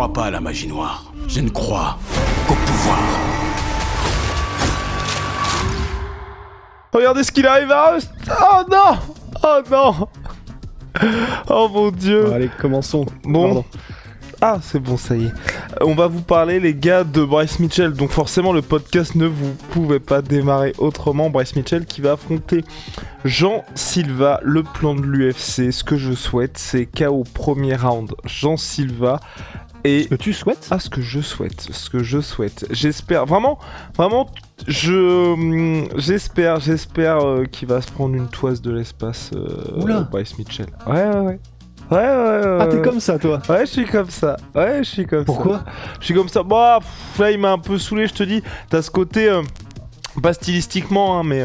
crois pas à la magie noire. Je ne crois qu'au pouvoir. Regardez ce qu'il arrive à Rust. Oh non. Oh non. Oh mon Dieu. Bon, allez, commençons. Bon. Pardon. Ah, c'est bon, ça y est. On va vous parler, les gars, de Bryce Mitchell. Donc forcément, le podcast ne vous pouvait pas démarrer autrement. Bryce Mitchell qui va affronter Jean Silva, le plan de l'UFC. Ce que je souhaite, c'est KO premier round. Jean Silva. Et... Ce que tu souhaites ? Ah, ce que je souhaite. J'espère, vraiment, j'espère qu'il va se prendre une toise de l'espace, Bryce Mitchell. Ouais. Ah, t'es comme ça, toi ? Ouais, je suis comme ça. Pourquoi ? Je suis comme ça. Bah, là, il m'a un peu saoulé, je te dis. T'as ce côté, pas stylistiquement, hein, mais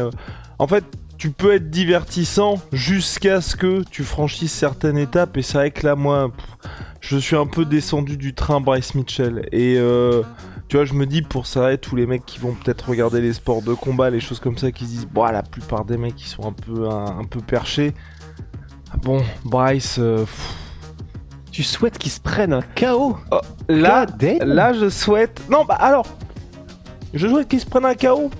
en fait, tu peux être divertissant jusqu'à ce que tu franchisses certaines étapes. Et c'est vrai que là, moi, je suis un peu descendu du train Bryce Mitchell. Et tu vois, je me dis, pour ça, tous les mecs qui vont peut-être regarder les sports de combat, les choses comme ça, qui se disent, bah, la plupart des mecs, ils sont un peu perchés. Bon, Bryce... Tu souhaites qu'il se prenne un KO ? Là, je souhaite... Non, bah alors... Je souhaite qu'il se prenne un KO.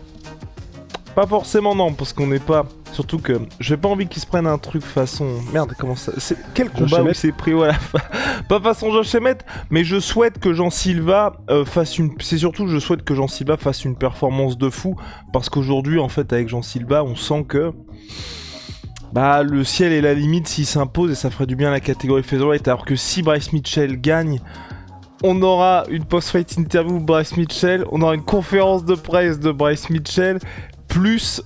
Pas forcément, non, parce qu'on n'est pas... Surtout que j'ai pas envie qu'il se prenne un truc façon... Merde, comment ça... Quel combat où il s'est pris, voilà. Pas façon Josh Emmett, mais je souhaite que Jean Silva fasse une... C'est surtout, je souhaite que Jean Silva fasse une performance de fou, parce qu'aujourd'hui, en fait, avec Jean Silva, on sent que... Bah, le ciel est la limite s'il s'impose et ça ferait du bien à la catégorie featherweight. Alors que si Bryce Mitchell gagne, on aura une post-fight interview de Bryce Mitchell, on aura une conférence de presse de Bryce Mitchell, plus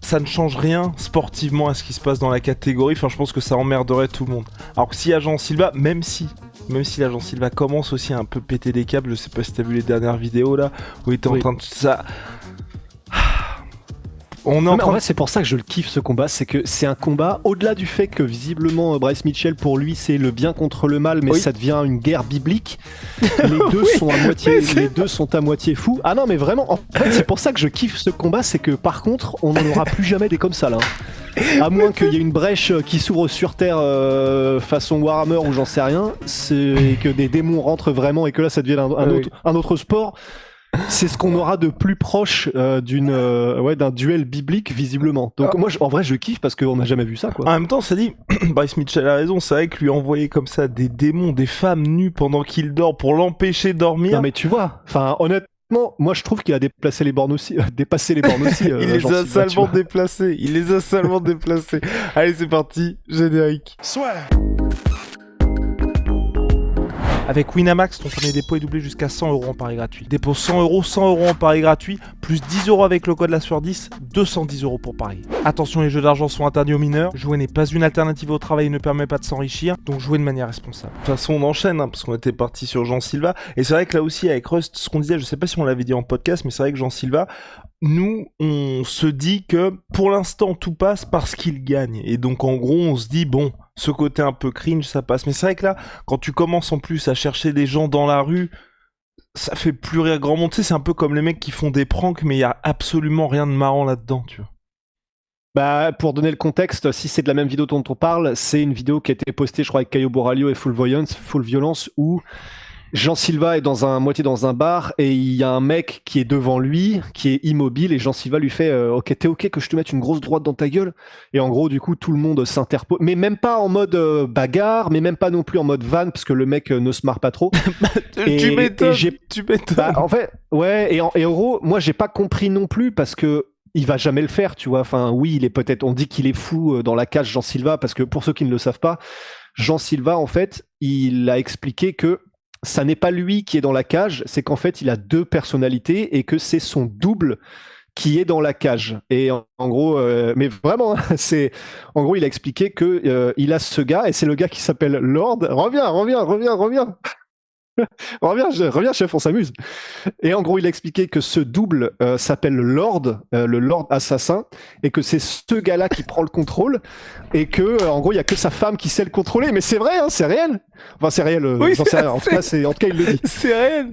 ça ne change rien sportivement à ce qui se passe dans la catégorie. Enfin, je pense que ça emmerderait tout le monde. Alors que si Agent Silva, même si l'agent Silva commence aussi à un peu péter les câbles, je sais pas si t'as vu les dernières vidéos là, où il était en train de... Ça... En vrai, c'est pour ça que je le kiffe ce combat, c'est que c'est un combat au-delà du fait que visiblement Bryce Mitchell pour lui c'est le bien contre le mal, mais ça devient une guerre biblique. Les deux sont à moitié fous. Ah non, mais vraiment, en fait, c'est pour ça que je kiffe ce combat, c'est que par contre, on n'en aura plus jamais des comme ça là. À moins qu'il y ait une brèche qui s'ouvre sur Terre façon Warhammer ou j'en sais rien, c'est que des démons rentrent vraiment et que là ça devienne un autre sport. C'est ce qu'on aura de plus proche d'un duel biblique visiblement. Donc moi en vrai je kiffe parce qu'on n'a jamais vu ça quoi. En même temps ça dit, Bryce Mitchell a raison, c'est vrai que lui envoyer comme ça des démons, des femmes nues pendant qu'il dort pour l'empêcher de dormir. Non mais tu vois, enfin honnêtement, moi je trouve qu'il a dépassé les bornes aussi. Il les a salement déplacés. Allez c'est parti, générique. Soit. Avec Winamax, ton premier dépôt est doublé jusqu'à 100€ en pari gratuit. Dépose 100€, 100€ en pari gratuit, plus 10€ avec le code LASUEUR10, 210€ pour parier. Attention, les jeux d'argent sont interdits aux mineurs. Jouer n'est pas une alternative au travail et ne permet pas de s'enrichir, donc jouez de manière responsable. De toute façon, on enchaîne, parce qu'on était parti sur Jean Silva. Et c'est vrai que là aussi, avec Rust, ce qu'on disait, je sais pas si on l'avait dit en podcast, mais c'est vrai que Jean Silva, nous, on se dit que pour l'instant, tout passe parce qu'il gagne. Et donc, en gros, on se dit, bon, ce côté un peu cringe, ça passe. Mais c'est vrai que là, quand tu commences en plus à chercher des gens dans la rue, ça fait plus rire grand monde. Tu sais, c'est un peu comme les mecs qui font des pranks, mais il y a absolument rien de marrant là-dedans, tu vois. Bah, pour donner le contexte, si c'est de la même vidéo dont on parle, c'est une vidéo qui a été postée, je crois, avec Caio Borralho et Full Violence, où Jean Silva est moitié dans un bar et il y a un mec qui est devant lui, qui est immobile et Jean Silva lui fait ok, t'es ok que je te mette une grosse droite dans ta gueule? Et en gros, du coup, tout le monde s'interpose, mais même pas en mode bagarre, mais même pas non plus en mode van, parce que le mec ne se marre pas trop. Tu m'étonnes. Bah, en fait, ouais, et en gros, moi j'ai pas compris non plus parce que il va jamais le faire, tu vois. Enfin, oui, il est peut-être, on dit qu'il est fou dans la cage, Jean Silva, parce que pour ceux qui ne le savent pas, Jean Silva, en fait, il a expliqué que ça n'est pas lui qui est dans la cage, c'est qu'en fait, il a deux personnalités et que c'est son double qui est dans la cage. Et en gros, mais vraiment, en gros, il a expliqué que il a ce gars et c'est le gars qui s'appelle Lord. Reviens. Reviens, chef, on s'amuse. Et en gros, il a expliqué que ce double s'appelle Lord, le Lord assassin, et que c'est ce gars-là qui prend le contrôle, et que, en gros, il y a que sa femme qui sait le contrôler. Mais c'est vrai, hein, c'est réel. Enfin, c'est réel. Oui, j'en sais rien. En tout cas, il le dit. C'est réel.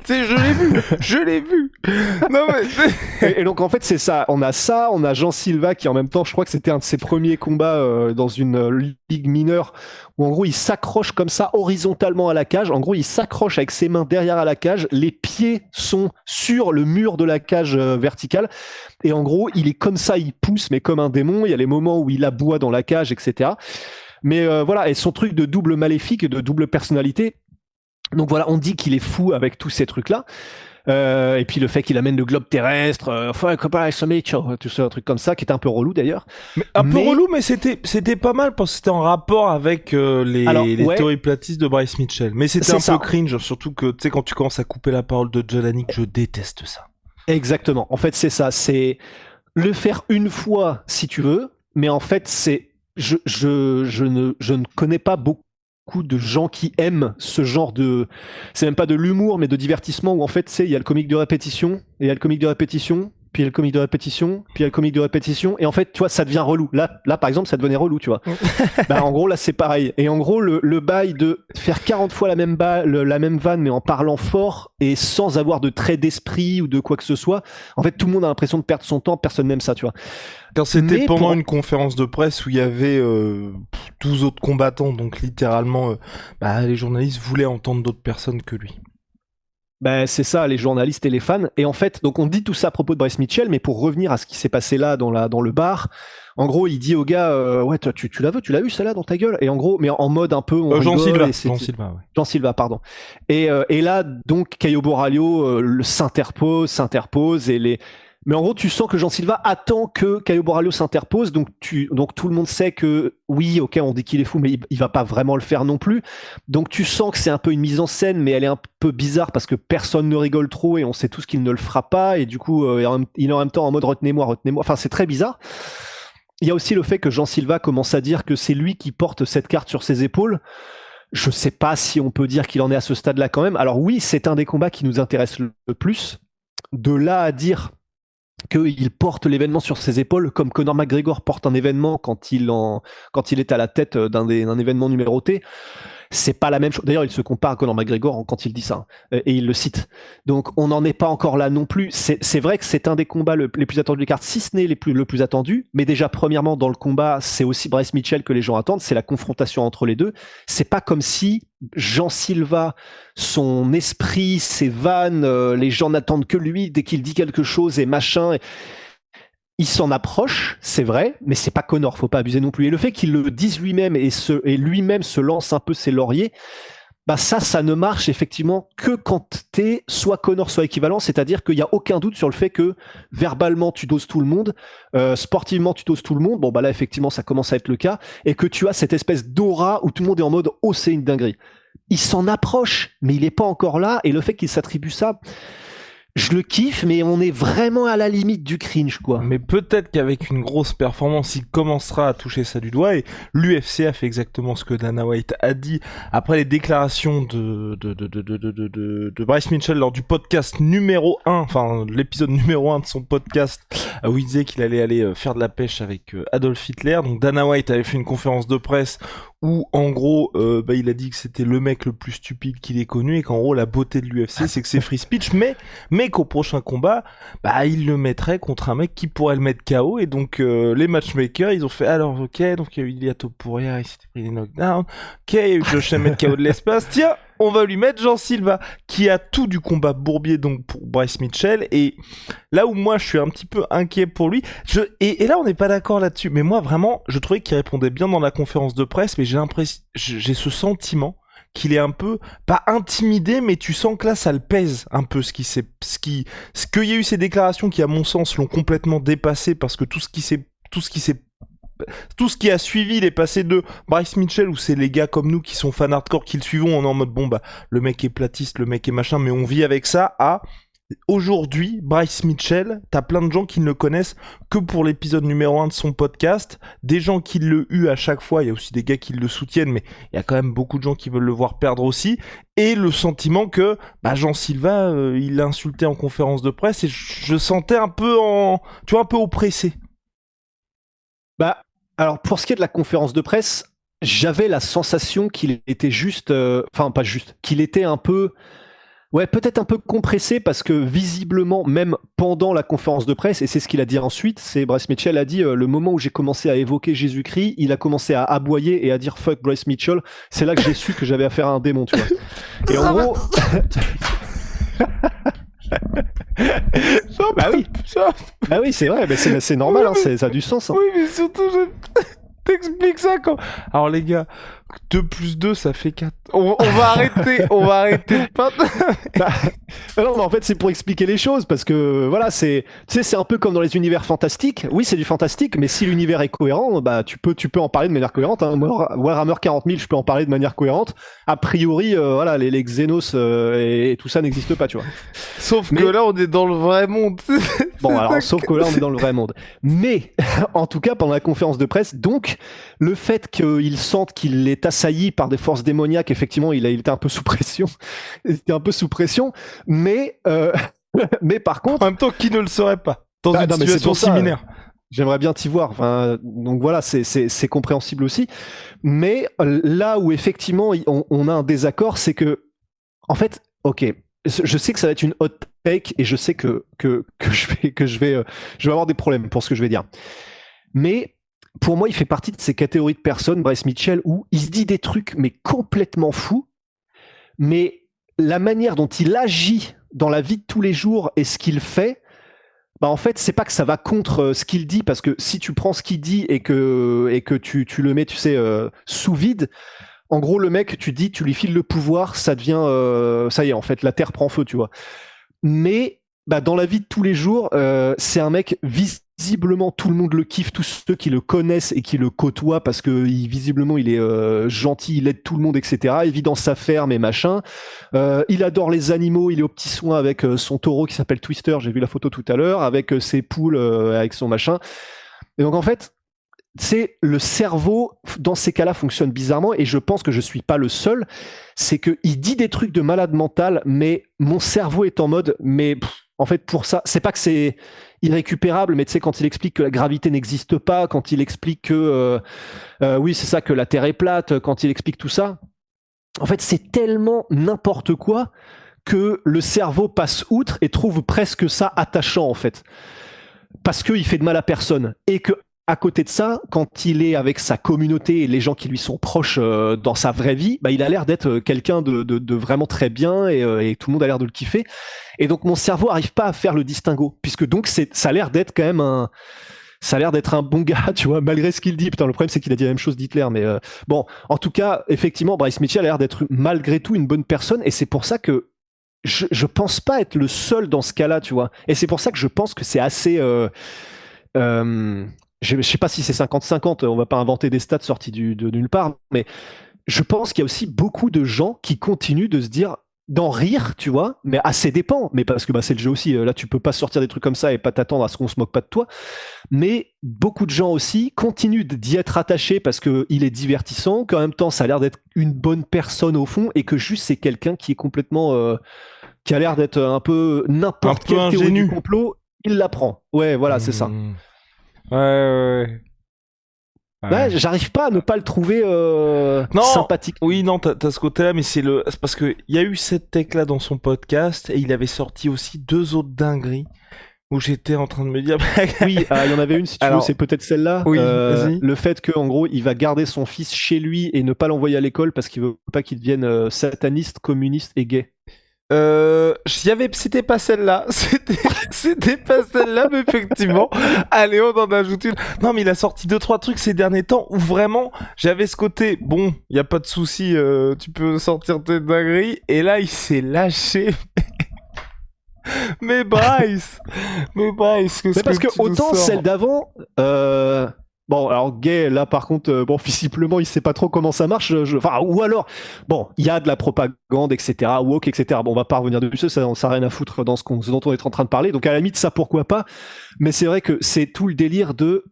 Je l'ai vu. Non mais. Et donc en fait, c'est ça. On a Jean Silva qui en même temps, je crois que c'était un de ses premiers combats dans une ligue mineure où en gros il s'accroche comme ça horizontalement à la cage. En gros, il s'accroche avec ses mains derrière à la cage, les pieds sont sur le mur de la cage verticale, et en gros, il est comme ça, il pousse, mais comme un démon. Il y a les moments où il aboie dans la cage, etc. Mais voilà, et son truc de double maléfique et de double personnalité. Donc voilà, on dit qu'il est fou avec tous ces trucs-là. Et puis le fait qu'il amène le globe terrestre, tout ça, un truc comme ça, qui est un peu relou d'ailleurs. Peu relou, mais c'était pas mal parce que c'était en rapport avec les théories platistes de Bryce Mitchell. Mais c'était un peu cringe, surtout que tu sais, quand tu commences à couper la parole de Jelani, je déteste ça. Exactement. En fait, c'est ça. C'est le faire une fois si tu veux, mais en fait, je ne connais pas beaucoup de gens qui aiment ce genre de, c'est même pas de l'humour mais de divertissement où en fait il y a le comique de répétition et il y a le comique de répétition puis il y a le comique de répétition puis il y a le comique de répétition et en fait tu vois ça devient relou. Là par exemple ça devenait relou, tu vois. En gros là c'est pareil, et en gros le bail de faire 40 fois la même vanne mais en parlant fort et sans avoir de trait d'esprit ou de quoi que ce soit, en fait tout le monde a l'impression de perdre son temps, personne n'aime ça, tu vois. Quand c'était pendant une conférence de presse où il y avait 12 autres combattants, donc littéralement, les journalistes voulaient entendre d'autres personnes que lui. C'est ça, les journalistes et les fans. Et en fait, donc on dit tout ça à propos de Bryce Mitchell, mais pour revenir à ce qui s'est passé là dans le bar, en gros, il dit au gars, ouais, toi, tu l'as eu celle-là dans ta gueule. Et en gros, mais en mode un peu, Jean Silva, pardon. Et là, donc, Caio Borralho s'interpose et mais en gros, tu sens que Jean Silva attend que Caio Borralho s'interpose, donc tout le monde sait que oui, ok, on dit qu'il est fou, mais il va pas vraiment le faire non plus. Donc tu sens que c'est un peu une mise en scène, mais elle est un peu bizarre parce que personne ne rigole trop et on sait tous qu'il ne le fera pas, et du coup, il est en même temps en mode retenez-moi. Enfin, c'est très bizarre. Il y a aussi le fait que Jean Silva commence à dire que c'est lui qui porte cette carte sur ses épaules. Je sais pas si on peut dire qu'il en est à ce stade-là quand même. Alors oui, c'est un des combats qui nous intéresse le plus. De là à dire qu'il porte l'événement sur ses épaules, comme Conor McGregor porte un événement quand il est à la tête d'un événement numéroté. C'est pas la même chose. D'ailleurs, il se compare à Conor McGregor quand il dit ça, et il le cite. Donc, on n'en est pas encore là non plus. C'est vrai que c'est un des combats les plus attendus des cartes, si ce n'est le plus attendu. Mais déjà, premièrement, dans le combat, c'est aussi Bryce Mitchell que les gens attendent. C'est la confrontation entre les deux. C'est pas comme si Jean Silva, son esprit, ses vannes, les gens n'attendent que lui dès qu'il dit quelque chose et machin. Il s'en approche, c'est vrai, mais c'est pas Conor, faut pas abuser non plus. Et le fait qu'il le dise lui-même et lui-même se lance un peu ses lauriers, ça ne marche effectivement que quand t'es soit Conor, soit équivalent, c'est-à-dire qu'il y a aucun doute sur le fait que verbalement tu doses tout le monde, sportivement tu doses tout le monde, là effectivement ça commence à être le cas, et que tu as cette espèce d'aura où tout le monde est en mode « oh c'est une dinguerie ». Il s'en approche, mais il est pas encore là, et le fait qu'il s'attribue ça, je le kiffe, mais on est vraiment à la limite du cringe, quoi. Mais peut-être qu'avec une grosse performance, il commencera à toucher ça du doigt, et l'UFC a fait exactement ce que Dana White a dit après les déclarations de Bryce Mitchell lors du podcast numéro 1, enfin l'épisode numéro 1 de son podcast, où il disait qu'il allait aller faire de la pêche avec Adolf Hitler. Donc Dana White avait fait une conférence de presse où en gros il a dit que c'était le mec le plus stupide qu'il ait connu, et qu'en gros la beauté de l'UFC c'est que c'est free speech, mais qu'au prochain combat il le mettrait contre un mec qui pourrait le mettre KO. Et donc les matchmakers ils ont fait alors ok, donc il y a eu Ilia Topuria, il s'était pris des knockdowns, ok, il y a eu Josh Emmett KO de l'espace, tiens on va lui mettre Jean Silva qui a tout du combat bourbier donc pour Bryce Mitchell. Et là où moi je suis un petit peu inquiet pour lui, et là on n'est pas d'accord là-dessus, mais moi vraiment je trouvais qu'il répondait bien dans la conférence de presse, mais j'ai ce sentiment qu'il est un peu, pas intimidé, mais tu sens que là ça le pèse un peu ce qu'il y a eu ces déclarations qui à mon sens l'ont complètement dépassé, parce que tout ce qui a suivi, il est passé de Bryce Mitchell, où c'est les gars comme nous qui sont fans hardcore qui le suivons, on est en mode le mec est platiste, le mec est machin, mais on vit avec ça, à aujourd'hui, Bryce Mitchell, t'as plein de gens qui ne le connaissent que pour l'épisode numéro 1 de son podcast, des gens qui l'ont eu à chaque fois, il y a aussi des gars qui le soutiennent, mais il y a quand même beaucoup de gens qui veulent le voir perdre aussi, et le sentiment que Jean Silva, il l'a insulté en conférence de presse, et je sentais un peu un peu oppressé. Alors, pour ce qui est de la conférence de presse, j'avais la sensation qu'il était juste... pas juste, qu'il était un peu... Ouais, peut-être un peu compressé parce que visiblement, même pendant la conférence de presse, et c'est ce qu'il a dit ensuite, c'est Bryce Mitchell a dit le moment où j'ai commencé à évoquer Jésus-Christ, il a commencé à aboyer et à dire fuck Bryce Mitchell. C'est là que j'ai su que j'avais affaire à un démon, tu vois. Et en gros. Bah oui, bah oui, c'est vrai, mais c'est normal, Oui, hein, ça a du sens. Hein. Oui, mais surtout, t'expliques ça quand. Alors, les gars, 2 plus 2, ça fait 4. On va arrêter de peindre. Bah, non, mais en fait, c'est pour expliquer les choses parce que voilà, tu sais, c'est un peu comme dans les univers fantastiques. Oui, c'est du fantastique, mais si l'univers est cohérent, bah tu peux en parler de manière cohérente. Hein. Moi, Warhammer 40 000, je peux en parler de manière cohérente. A priori, voilà, les Xenos et tout ça n'existe pas, tu vois. Sauf que là, on est dans le vrai monde. Bon, alors, sauf que là, on est dans le vrai monde. Mais, en tout cas, pendant la conférence de presse, donc, le fait qu'il sente qu'il est assailli par des forces démoniaques, effectivement, il était un peu sous pression. Il était un peu sous pression, mais par contre. En même temps, qui ne le serait pas dans une non, situation similaire. J'aimerais bien t'y voir. Enfin, donc voilà, c'est compréhensible aussi. Mais là où effectivement on a un désaccord, c'est que, en fait, ok, je sais que ça va être une hot take et je sais que je vais avoir des problèmes pour ce que je vais dire. Mais pour moi, il fait partie de ces catégories de personnes, Bryce Mitchell, où il se dit des trucs mais complètement fous, mais la manière dont il agit dans la vie de tous les jours et ce qu'il fait, bah en fait, c'est pas que ça va contre ce qu'il dit, parce que si tu prends ce qu'il dit et que tu le mets, tu sais, sous vide, en gros, le mec, tu lui files le pouvoir, ça devient, ça y est, en fait, la terre prend feu, tu vois. Mais bah, dans la vie de tous les jours, c'est un mec visiblement tout le monde le kiffe, tous ceux qui le connaissent et qui le côtoient parce que visiblement il est gentil, il aide tout le monde, etc. Il vit dans sa ferme et machin. Il adore les animaux, il est aux petits soins avec son taureau qui s'appelle Twister, j'ai vu la photo tout à l'heure, avec ses poules, avec son machin. Et donc en fait, c'est le cerveau dans ces cas-là fonctionne bizarrement et je pense que je suis pas le seul. C'est que il dit des trucs de malade mental, mais mon cerveau est en mode, mais en fait pour ça, c'est pas que c'est irrécupérable, mais tu sais quand il explique que la gravité n'existe pas, quand il explique que oui c'est ça que la Terre est plate, quand il explique tout ça, en fait c'est tellement n'importe quoi que le cerveau passe outre et trouve presque ça attachant en fait, parce qu'il fait de mal à personne et que à côté de ça, quand il est avec sa communauté et les gens qui lui sont proches dans sa vraie vie, bah, il a l'air d'être quelqu'un de vraiment très bien et tout le monde a l'air de le kiffer. Et donc mon cerveau arrive pas à faire le distinguo, puisque donc ça a l'air d'être quand même ça a l'air d'être un bon gars, tu vois, malgré ce qu'il dit. Putain, le problème c'est qu'il a dit la même chose d'Hitler, mais bon, en tout cas, effectivement, Bryce Mitchell a l'air d'être malgré tout une bonne personne, et c'est pour ça que je pense pas être le seul dans ce cas-là, tu vois. Et c'est pour ça que je pense que c'est assez je sais pas si c'est 50-50, on va pas inventer des stats sortis de nulle part, mais je pense qu'il y a aussi beaucoup de gens qui continuent de se dire, d'en rire, tu vois, mais à ses dépens, mais parce que bah, c'est le jeu aussi, là tu peux pas sortir des trucs comme ça et pas t'attendre à ce qu'on se moque pas de toi, mais beaucoup de gens aussi continuent d'y être attachés parce qu'il est divertissant, qu'en même temps ça a l'air d'être une bonne personne au fond et que juste c'est quelqu'un qui est complètement, qui a l'air d'être un peu n'importe quelle théorie du complot, il l'apprend. Ouais, voilà, c'est ça. Ouais. Ouais, j'arrive pas à ne pas le trouver sympathique. Oui, non, t'as ce côté-là, mais c'est parce que il y a eu cette tech-là dans son podcast et il avait sorti aussi 2 autres dingueries où j'étais en train de me dire. Oui, il y en avait une, si tu veux, c'est peut-être celle-là. Oui, vas-y. Le fait qu'en gros, il va garder son fils chez lui et ne pas l'envoyer à l'école parce qu'il veut pas qu'il devienne sataniste, communiste et gay. C'était pas celle-là, c'était pas celle-là, mais effectivement, allez, on en ajoute une. Non, mais il a sorti 2-3 trucs ces derniers temps où vraiment, j'avais ce côté, bon, y a pas de souci, tu peux sortir tes dingueries, et là, il s'est lâché. Mais Bryce, qu'est-ce parce que tu nous autant sors celle d'avant, bon, alors gay, là par contre, bon, visiblement, il sait pas trop comment ça marche. Enfin, ou alors, bon, il y a de la propagande, etc., woke, etc. Bon, on va pas revenir dessus, ça n'a rien à foutre dans ce dont on est en train de parler. Donc à la limite, ça pourquoi pas. Mais c'est vrai que c'est tout le délire de,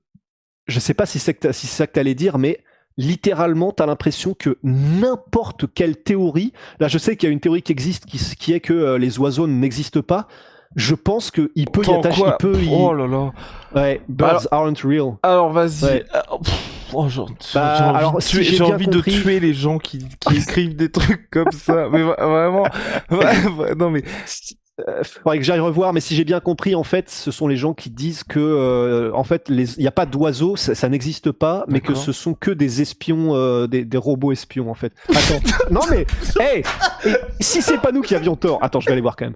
je sais pas si c'est ça que t'allais dire, mais littéralement, t'as l'impression que n'importe quelle théorie, là, je sais qu'il y a une théorie qui existe, qui est que les oiseaux n'existent pas. Je pense qu'il peut y attacher. Oh là là. Ouais, birds aren't real. Alors vas-y. Ouais. alors, si j'ai j'ai bien envie compris- de tuer les gens qui écrivent des trucs comme ça. Mais vraiment. Non, mais. Faudrait que j'aille revoir, mais si j'ai bien compris, en fait, ce sont les gens qui disent que, en fait, il n'y a pas d'oiseaux, ça n'existe pas, mais que D'accord. ce sont que des espions, des robots espions, en fait. Attends, non mais, hey, si c'est pas nous qui avions tort, attends, je vais aller voir quand même.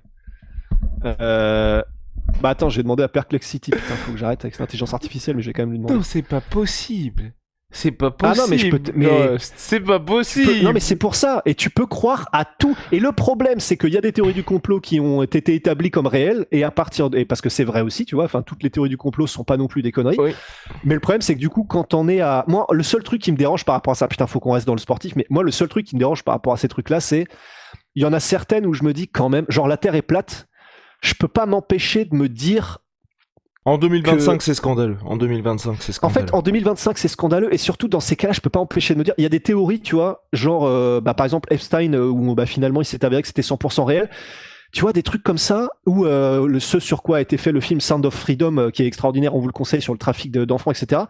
Bah attends, j'ai demandé à Perplexity, putain, faut que j'arrête avec cette intelligence artificielle, mais je vais quand même lui demander. Non, c'est pas possible. C'est pas Ah possible. non, mais je peux Non, c'est pas possible. Non mais c'est pour ça, et tu peux croire à tout. Et le problème, c'est qu'il y a des théories du complot qui ont été établies comme réelles, et à partir et parce que c'est vrai aussi, tu vois, enfin toutes les théories du complot sont pas non plus des conneries. Oui. Mais le problème, c'est que du coup, quand on est à, moi, le seul truc qui me dérange par rapport à ça, putain, faut qu'on reste dans le sportif, mais moi, le seul truc qui me dérange par rapport à ces trucs-là, c'est, il y en a certaines où je me dis quand même, genre la Terre est plate, je peux pas m'empêcher de me dire. En 2025, c'est scandaleux. En 2025, c'est En scandaleux. fait, en 2025, c'est scandaleux, et surtout dans ces cas-là, je peux pas empêcher de me dire, il y a des théories, tu vois, genre, par exemple, Epstein, où finalement il s'est avéré que c'était 100% réel. Tu vois, des trucs comme ça, où ce sur quoi a été fait le film Sound of Freedom, qui est extraordinaire, on vous le conseille, sur le trafic d'enfants, etc.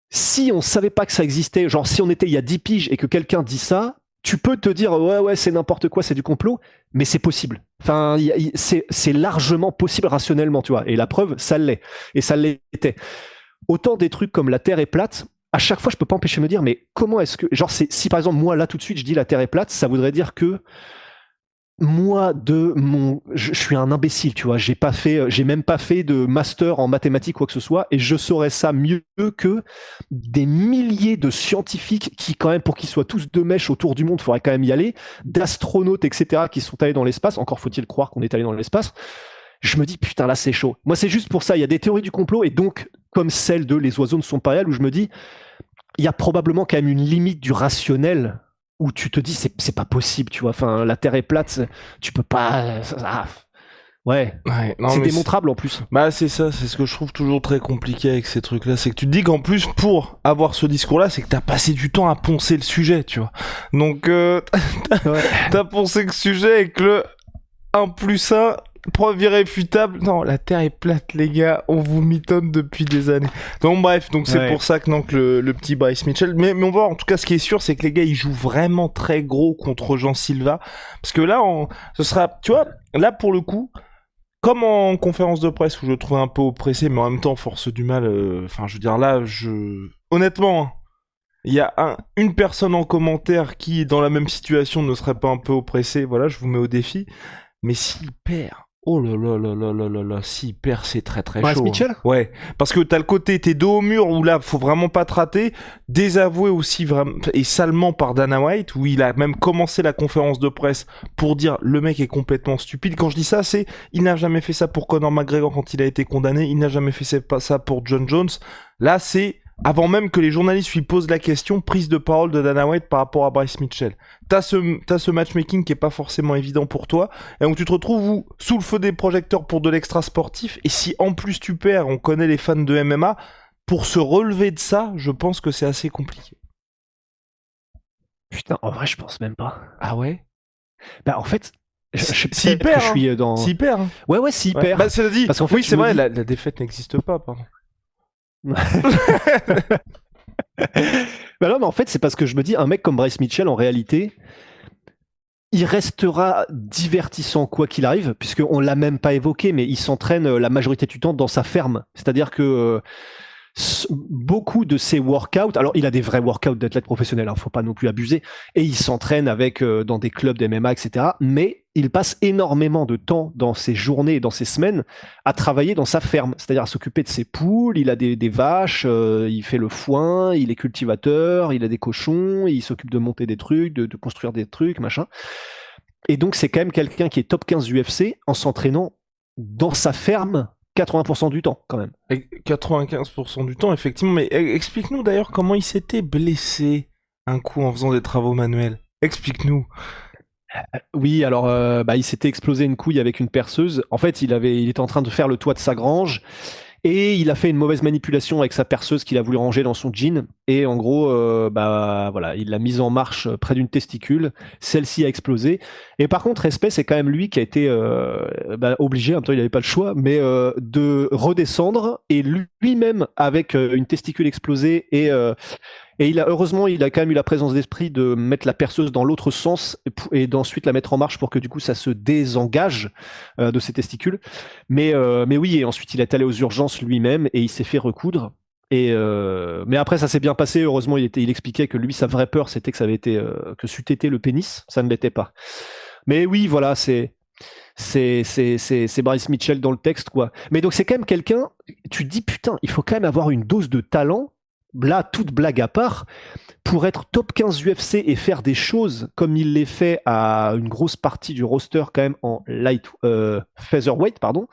Si on savait pas que ça existait, genre si on était il y a 10 piges et que quelqu'un dit ça, tu peux te dire ouais c'est n'importe quoi, c'est du complot, mais c'est possible. Enfin, c'est largement possible rationnellement, tu vois. Et la preuve, ça l'est. Et ça l'était. Autant des trucs comme la Terre est plate, à chaque fois je peux pas empêcher de me dire mais comment est-ce que, genre si par exemple moi là tout de suite je dis la Terre est plate, ça voudrait dire que moi je suis un imbécile, tu vois, j'ai même pas fait de master en mathématiques quoi que ce soit, et je saurais ça mieux que des milliers de scientifiques qui quand même, pour qu'ils soient tous de mèche autour du monde, faudrait quand même y aller, d'astronautes etc qui sont allés dans l'espace, encore faut-il croire qu'on est allé dans l'espace. Je me dis putain là c'est chaud. Moi c'est juste pour ça, il y a des théories du complot, et donc comme celle de les oiseaux ne sont pas réels, où je me dis il y a probablement quand même une limite du rationnel, où tu te dis c'est pas possible, tu vois, enfin la Terre est plate, tu peux pas, ouais, Non, c'est mais démontrable en plus. Bah c'est ça, c'est ce que je trouve toujours très compliqué avec ces trucs-là, c'est que tu te dis qu'en plus pour avoir ce discours-là, c'est que t'as passé du temps à poncer le sujet, tu vois. Donc t'as poncé le sujet et que le 1 plus 1, preuve irréfutable. Non, la Terre est plate, les gars, on vous mitonne depuis des années. Donc bref, donc c'est pour ça que, non, que le petit Bryce Mitchell, mais on va, en tout cas ce qui est sûr, c'est que les gars ils jouent vraiment très gros contre Jean Silva, parce que là ce sera, tu vois, là pour le coup, comme en conférence de presse où je le trouvais un peu oppressé, mais en même temps force du mal, enfin je veux dire là, honnêtement, hein, il y a une personne en commentaire qui dans la même situation ne serait pas un peu oppressée, voilà, je vous mets au défi, mais s'il perd, oh là là là là là là là, s'il perd, c'est très très Bryce chaud. Mitchell, hein. Ouais, parce que t'as le côté, t'es dos au mur où là, faut vraiment pas te rater, désavoué aussi vraiment, et salement par Dana White, où il a même commencé la conférence de presse pour dire le mec est complètement stupide. Quand je dis ça, c'est, il n'a jamais fait ça pour Conor McGregor quand il a été condamné, il n'a jamais fait ça pour John Jones. Là, c'est, avant même que les journalistes lui posent la question, prise de parole de Dana White par rapport à Bryce Mitchell. T'as ce matchmaking qui est pas forcément évident pour toi, et donc tu te retrouves sous le feu des projecteurs pour de l'extra sportif, et si en plus tu perds, on connaît les fans de MMA, pour se relever de ça, je pense que c'est assez compliqué. putain, en vrai je pense même pas. Ah ouais? Bah en fait, S'il perd, je suis dans. S'il perd. Hein. Ouais, s'il Ouais. perd. Bah c'est dit. Parce qu'en fait, oui, je c'est me vrai, dis- la défaite n'existe pas, pardon. Bah non, mais en fait, c'est parce que je me dis, un mec comme Bryce Mitchell, en réalité, il restera divertissant quoi qu'il arrive, puisqu'on l'a même pas évoqué, mais il s'entraîne la majorité du temps dans sa ferme. C'est-à-dire que beaucoup de ses workouts, alors il a des vrais workouts d'athlète professionnel, faut pas non plus abuser, et il s'entraîne avec dans des clubs d'MMA, etc. Mais il passe énormément de temps dans ses journées et dans ses semaines à travailler dans sa ferme, c'est-à-dire à s'occuper de ses poules, il a des vaches, il fait le foin, il est cultivateur, il a des cochons, il s'occupe de monter des trucs, de construire des trucs, machin. Et donc c'est quand même quelqu'un qui est top 15 UFC en s'entraînant dans sa ferme 80% du temps, quand même. Et 95% du temps, effectivement. Mais explique-nous d'ailleurs comment il s'était blessé un coup en faisant des travaux manuels. Explique-nous. Oui, alors il s'était explosé une couille avec une perceuse. En fait, il était en train de faire le toit de sa grange. Et il a fait une mauvaise manipulation avec sa perceuse qu'il a voulu ranger dans son jean. Et en gros, voilà, il l'a mise en marche près d'une testicule. Celle-ci a explosé. Et par contre, respect, c'est quand même lui qui a été obligé, en même temps il n'avait pas le choix, mais de redescendre. Et lui-même, avec une testicule explosée et heureusement, il a quand même eu la présence d'esprit de mettre la perceuse dans l'autre sens et d'ensuite la mettre en marche pour que du coup ça se désengage de ses testicules. Mais oui, et ensuite il est allé aux urgences lui-même et il s'est fait recoudre. Mais après ça s'est bien passé. Heureusement, il expliquait que lui sa vraie peur c'était que ça avait été que c'eût été le pénis. Ça ne l'était pas. Mais oui, voilà, c'est Bryce Mitchell dans le texte, quoi. Mais donc c'est quand même quelqu'un. Tu te dis putain, il faut quand même avoir une dose de talent. Là, toute blague à part, pour être top 15 UFC et faire des choses comme il les fait à une grosse partie du roster quand même en featherweight, pardon,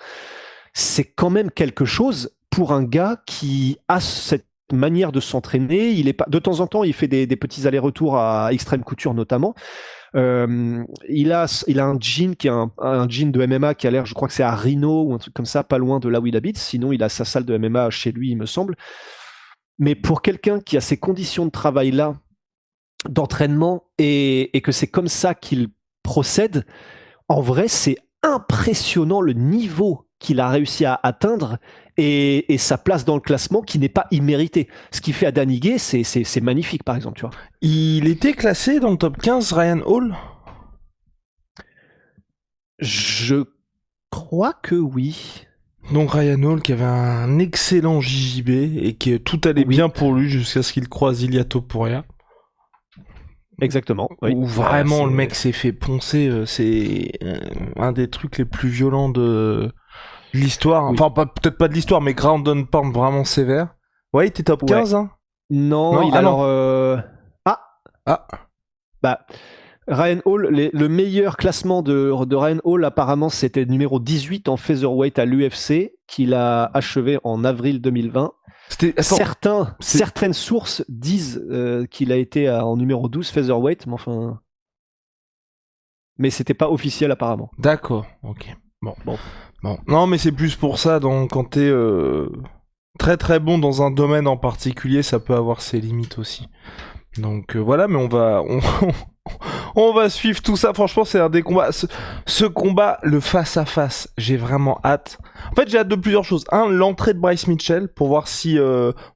c'est quand même quelque chose pour un gars qui a cette manière de s'entraîner. Il est pas, de temps en temps, il fait des petits allers-retours à Extreme Couture notamment. Il a un jean qui est un jean de MMA qui a l'air, je crois que c'est à Reno ou un truc comme ça, pas loin de là où il habite. Sinon, il a sa salle de MMA chez lui, il me semble. Mais pour quelqu'un qui a ces conditions de travail-là, d'entraînement, et que c'est comme ça qu'il procède, en vrai, c'est impressionnant le niveau qu'il a réussi à atteindre et sa place dans le classement qui n'est pas imméritée. Ce qu'il fait à Danny Gay, c'est magnifique, par exemple, tu vois. Il était classé dans le top 15, Ryan Hall? Je crois que oui. Donc Ryan Hall qui avait un excellent JJB et que tout allait bien pour lui jusqu'à ce qu'il croise Ilia Topuria. Exactement. Oui. Où vraiment le mec s'est fait poncer. C'est un des trucs les plus violents de l'histoire. Oui. Enfin, peut-être pas de l'histoire, mais ground and pound vraiment sévère. Ouais, il était top 15, hein? Non, il alors... Bah... Ryan Hall, le meilleur classement de Ryan Hall, apparemment, c'était numéro 18 en featherweight à l'UFC, qu'il a achevé en avril 2020. Certaines sources disent qu'il a été en numéro 12 featherweight, mais enfin... Mais c'était pas officiel, apparemment. D'accord, ok. Bon. Non, mais c'est plus pour ça, quand t'es très très bon dans un domaine en particulier, ça peut avoir ses limites aussi. Donc voilà, mais on va suivre tout ça. Franchement, c'est un des combats. Ce combat, le face-à-face, j'ai vraiment hâte. En fait, j'ai hâte de plusieurs choses. L'entrée de Bryce Mitchell, pour voir si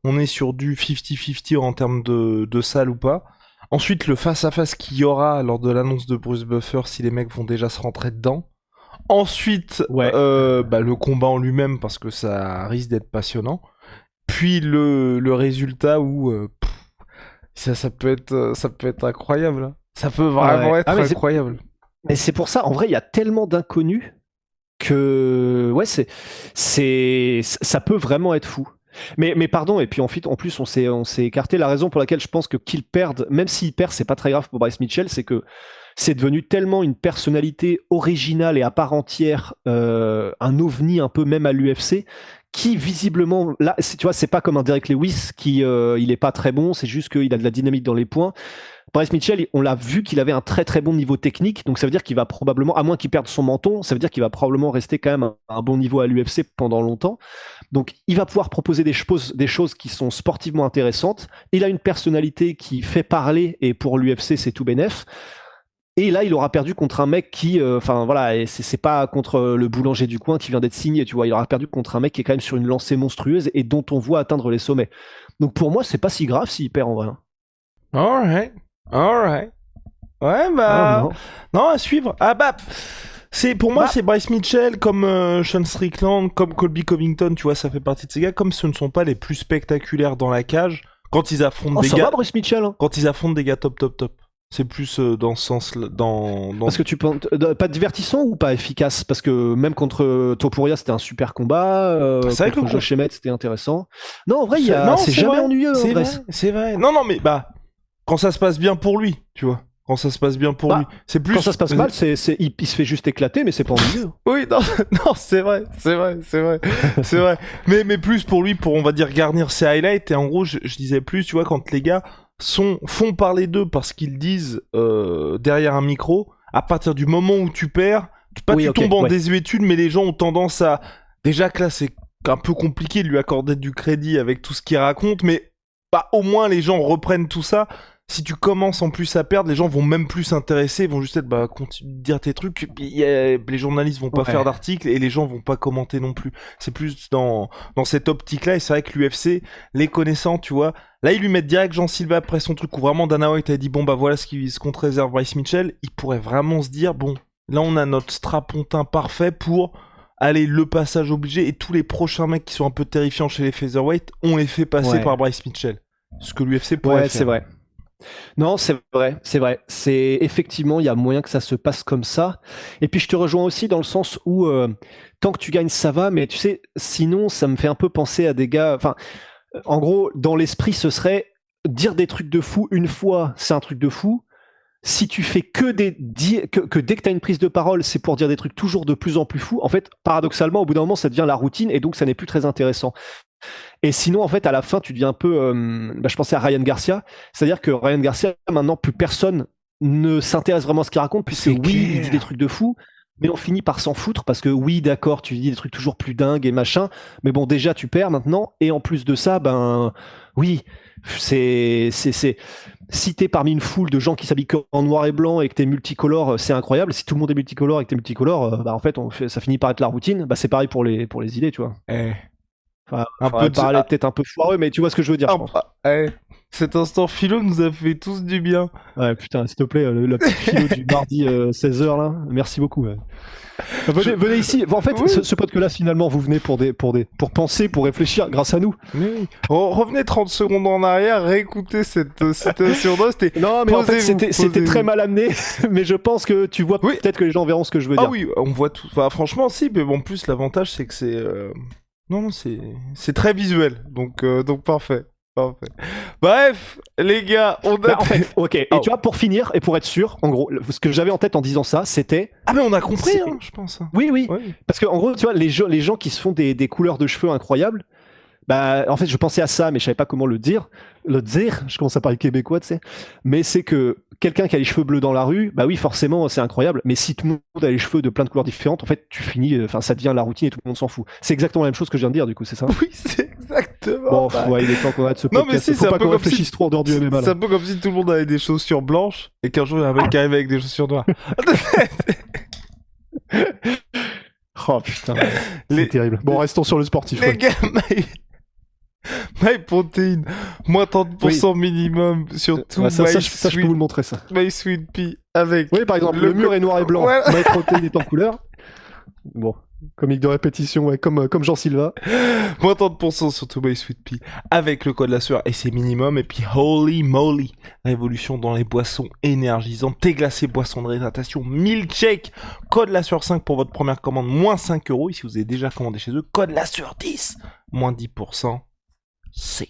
on est sur du 50-50 en termes de salle ou pas. Ensuite, le face-à-face qu'il y aura lors de l'annonce de Bruce Buffer, si les mecs vont déjà se rentrer dedans. Ensuite, le combat en lui-même, parce que ça risque d'être passionnant. Puis le résultat où... Ça peut être incroyable. Hein. Ça peut vraiment être incroyable. Mais c'est pour ça, en vrai, il y a tellement d'inconnus que ça peut vraiment être fou. Mais pardon, et puis en plus on s'est écarté. La raison pour laquelle je pense que qu'il perde, même s'il perd, c'est pas très grave pour Bryce Mitchell, c'est que c'est devenu tellement une personnalité originale et à part entière, un ovni un peu même à l'UFC, qui visiblement, là, tu vois, c'est pas comme un Derek Lewis qui il est pas très bon, c'est juste qu'il a de la dynamique dans les points. Bryce Mitchell, on l'a vu qu'il avait un très très bon niveau technique, donc ça veut dire qu'il va probablement, à moins qu'il perde son menton, ça veut dire qu'il va probablement rester quand même à un bon niveau à l'UFC pendant longtemps. Donc il va pouvoir proposer des choses qui sont sportivement intéressantes. Il a une personnalité qui fait parler et pour l'UFC c'est tout bénef. Et là, il aura perdu contre un mec qui, et c'est pas contre le boulanger du coin qui vient d'être signé, tu vois. Il aura perdu contre un mec qui est quand même sur une lancée monstrueuse et dont on voit atteindre les sommets. Donc pour moi, c'est pas si grave s'il perd en vrai. Alright. Ouais, non, à suivre. Pour moi, c'est Bryce Mitchell, comme Sean Strickland, comme Colby Covington, tu vois, ça fait partie de ces gars, comme ce ne sont pas les plus spectaculaires dans la cage, quand ils affrontent des gars... Bryce Mitchell, hein. Quand ils affrontent des gars top. C'est plus dans ce sens-là. Parce que tu penses pas divertissant ou pas efficace? Parce que même contre Topuria, c'était un super combat. C'est vrai contre Josh Emmett, c'était intéressant. Non, en vrai, c'est jamais ennuyeux. C'est vrai. Non, mais quand ça se passe bien pour lui, tu vois. Quand ça se passe bien pour lui. C'est plus... Quand ça se passe mal, il se fait juste éclater, mais c'est pas ennuyeux. Oui, non, c'est vrai. Mais plus pour lui, pour, on va dire, garnir ses highlights. Et en gros, je disais plus, tu vois, quand les gars font parler d'eux parce qu'ils disent derrière un micro, à partir du moment où tu perds, tu tombes en désuétude, mais les gens ont tendance à... Déjà que là, c'est un peu compliqué de lui accorder du crédit avec tout ce qu'il raconte, mais bah, au moins les gens reprennent tout ça. Si tu commences en plus à perdre, les gens vont même plus s'intéresser, ils vont juste être bah continue de dire tes trucs. Les journalistes vont pas faire d'articles et les gens vont pas commenter non plus. C'est plus dans cette optique-là, et c'est vrai que l'UFC, les connaissant, tu vois, là ils lui mettent direct Jean Silva après son truc où vraiment Dana White a dit bon bah voilà ce qu'on te réserve Bryce Mitchell. Il pourrait vraiment se dire bon là on a notre strapontin parfait pour aller le passage obligé, et tous les prochains mecs qui sont un peu terrifiants chez les featherweight, on les fait passer par Bryce Mitchell. Ce que l'UFC pourrait faire. C'est vrai. Non, c'est vrai. C'est effectivement, il y a moyen que ça se passe comme ça. Et puis je te rejoins aussi dans le sens où tant que tu gagnes, ça va, mais tu sais, sinon ça me fait un peu penser à des gars. Enfin, en gros, dans l'esprit, ce serait dire des trucs de fou une fois, c'est un truc de fou. Si tu fais que dès que tu as une prise de parole, c'est pour dire des trucs toujours de plus en plus fous, en fait, paradoxalement, au bout d'un moment, ça devient la routine et donc ça n'est plus très intéressant. Et sinon, en fait, à la fin, tu deviens un peu... je pensais à Ryan Garcia, c'est-à-dire que Ryan Garcia, maintenant, plus personne ne s'intéresse vraiment à ce qu'il raconte, puisque oui, il dit des trucs de fou, mais on finit par s'en foutre, parce que oui, d'accord, tu dis des trucs toujours plus dingues et machin, mais bon, déjà, tu perds maintenant, et en plus de ça, ben... Oui, c'est si t'es parmi une foule de gens qui s'habillent en noir et blanc et que t'es multicolore, c'est incroyable. Si tout le monde est multicolore et que t'es multicolore, bah en fait, ça finit par être la routine. Bah c'est pareil pour les idées, tu vois. Enfin, un peu parler peut-être un peu foireux, mais tu vois ce que je veux dire, je pense. Cet instant philo nous a fait tous du bien. Ouais, putain, s'il te plaît, la petite philo du mardi 16h là, merci beaucoup. Ouais. Venez ici. En fait, oui. ce podcast-là, finalement, vous venez pour penser, pour réfléchir, grâce à nous. Oui. Revenez 30 secondes en arrière, réécoutez cette surdose. Non, mais en fait, c'était très mal amené, mais je pense que tu vois peut-être que les gens verront ce que je veux dire. Ah oui, on voit tout. Enfin, franchement, si, mais bon, en plus, l'avantage, c'est que c'est... Non, c'est très visuel, donc parfait. Parfait. Bref, les gars, on a... en fait, ok, et tu vois, pour finir, et pour être sûr, en gros, ce que j'avais en tête en disant ça, c'était... Ah mais on a compris, hein, je pense. Oui. Parce que en gros, tu vois, les gens qui se font des couleurs de cheveux incroyables, bah, en fait, je pensais à ça, mais je savais pas comment le dire. Je commence à parler québécois, tu sais. Mais c'est que quelqu'un qui a les cheveux bleus dans la rue, bah oui, forcément, c'est incroyable. Mais si tout le monde a les cheveux de plein de couleurs différentes, en fait, tu finis, enfin, ça devient la routine et tout le monde s'en fout. C'est exactement la même chose que je viens de dire, du coup, c'est ça? Oui, c'est exactement. Bon, ouais, il est temps qu'on arrête ce podcast. Non, mais si, faut pas qu'on réfléchisse trop en dehors du MMA. C'est un peu comme si tout le monde avait des chaussures blanches et qu'un jour il y a un mec qui arrive avec des chaussures noires. Oh putain, c'est terrible. Bon, restons sur le sportif. Les gars, MyProtein, moins 30% minimum sur tout. Ça, je peux vous le montrer, ça. MySweetPea avec... Oui, par exemple, le mur est noir et blanc. Voilà. MyProtein est en couleur. Bon, comique de répétition, ouais, comme Jean Silva. Moins 30% sur tout MySweetPea avec le code la sueur et c'est minimum. Et puis holy moly, révolution dans les boissons énergisantes, thé glacé, boissons de réhydratation, milkshake, code la sueur 5 pour votre première commande, moins 5€. Et si vous avez déjà commandé chez eux, code la sueur 10, moins 10%. C'est